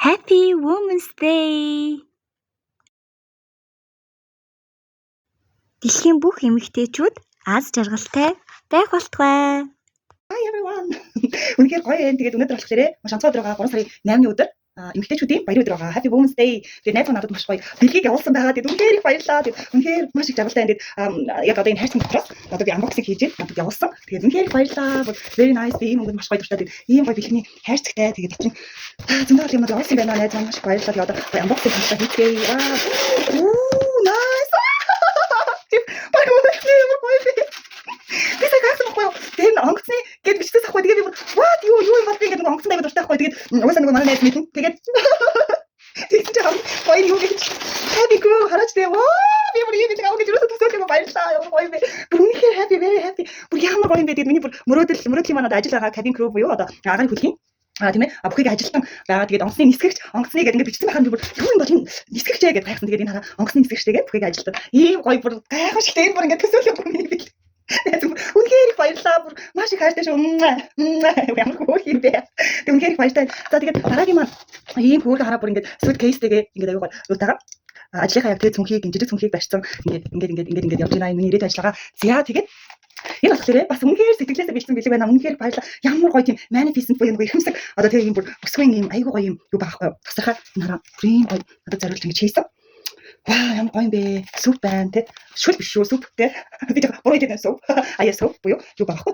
Happy Women's Day! Дэлхийн бүх эмэгтэйчүүд аз жаргалтай байх болтугай. Hi everyone. Үнэхээр гоё юм. Тэгээд өнөөдөр болохоор маш онцгой өдөр байгаа 3 сарын 8-ны өдөр эмэгтэйчүүдийн баяр өдөр байгаа. Happy Women's Day. Тэгээд найз надад маш гоё бэлгийг явуулсан байгаа. Тэгээд үнэхээр их баярлалаа. Тэгээд үнэхээр маш их жаргалтай. Тэгээд яг одоо энэ хайрцаг дотроос одоо би unboxing хийж надад явуулсан. Тэгээд үнэхээр их баярлалаа. Very nice. Би энэ маш гоё дуртай. Тэгээд ийм гоё бэлгийн хайрцагтай. Тэгээд дотрын зөндөө юм явуулсан байна. Найз маань маш их баярлалаа. Тэгээд одоо unboxing хийчихье. Ooh, nice. Тэгээд онгоцны гээд бичсэн сахгүй тэгээд би what юу юм бол би ингээд нэг онгоцны дуртай байхгүй тэгээд уусаа нэг манай найз мэдэн тэгээд тэгсэн чинь гоё юу гэж happy girl хараач дээ би бүр юм яг гэж юусаа төсөөлөв баярлаа ямар гоё бэ үнэхээр happy very happy бүр ямар гоё юм бэ тэгээд миний бүр мөрөөдлийн манад ажил байгаа cabin crew буюу одоо агаарын хөдөлгөөн тийм ээ бүхийг ажилтан байгаа тэгээд онгоцны нисгэгч онгоцны гэдэг ингээд бичсэн байхад би бүр юу юм бол энэ нисгэгчээ гэж хайхсан тэгээд энэ хараа онгоцны нисгэгчтэйгээ бүхийг ажилтан ийм гоё бүр гайхамшигтай энэ бүр ингээд төсөөлөв миний бил үнэхээр их баярлалаа бүр маш их хайртай шүү ямар хөөх юм бэ тэг үнэхээр их баяртай за тэгээд дараагийн маань ийм хөөрхөн хараа бүр ингээд suitcase-тэйгээ ингээд аюугаар юутаага ажлынхаа яг тэгээд цүнхийг жижиг цүнхийг барьсан ингээд явж байна миний ирээд ажиллагаа за тэгээд энэ болохоор бас үнэхээр сэтгэлээсээ бичсэн бэлэг байна үнэхээр баярлалаа ямар гоё тийм manifest буюу нэг ихэмсэг одоо тэгээд ийм бүр өсвэн ийм аюу гоё юм юу байхгүй тасархаа энэ хараа ийм гоё одоо зориулж ингэж хийсэн ваа ямар гоё юм бэ суп байна те шүл биш шүү суп те би яг буруу хэлсэн суп аяа суп буюу юу байхгүй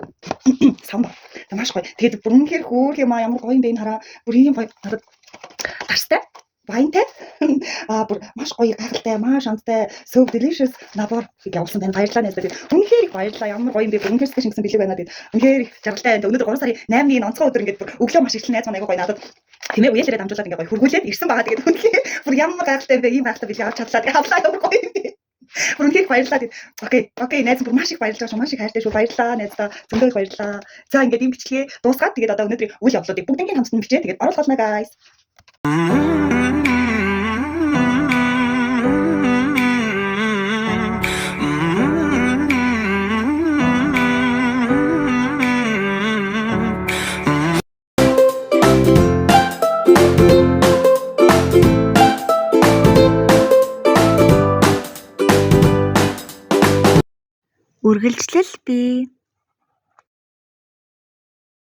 самбар маш гоё тэгээд бүр үнэхээр хөөх юм ямар гоё юм бэ энэ хараа бүр ийм гоё надад тарстай вайнтай бүр маш гоё гайхалтай маш амттай so delicious набор явуулсан байна баярлалаа найзлаа тэгээд үнэхээр их баярлалаа ямар гоё юм бэ үнэхээр сэтгэл шингэсэн бэлэг байна тэгээд үнэхээр их жаргалтай байна өнөөдөр 3 сарын 8-ны онцгой өдөр ингээд бүр өглөө маш ихлэн найз маань аяга гоё надад хэмээ уялаараа дамжуулаад ингээд гоё хургуулээд ирсэн байгаа тэгээд үнэхээр бүр ямар гайхалтай юм бэ ийм гайхалтай бэлэг авч чадлаа тэгээд хавлаа ямар гоё юм бэ бүр үнэхээр их баярлалаа тэгээд окей найз бүр маш их баярлалаа шүү маш их хайртай шүү баярлалаа найздаа зөндөө их баярлалаа за ингээд ийм бичлэгээ дуусгаад тэгээд одоо өнөөдрийн үйл явдлуудыг бүгднийг хамтдан бичээ тэгээд оруулах болно guys Үргэлжлэл бий.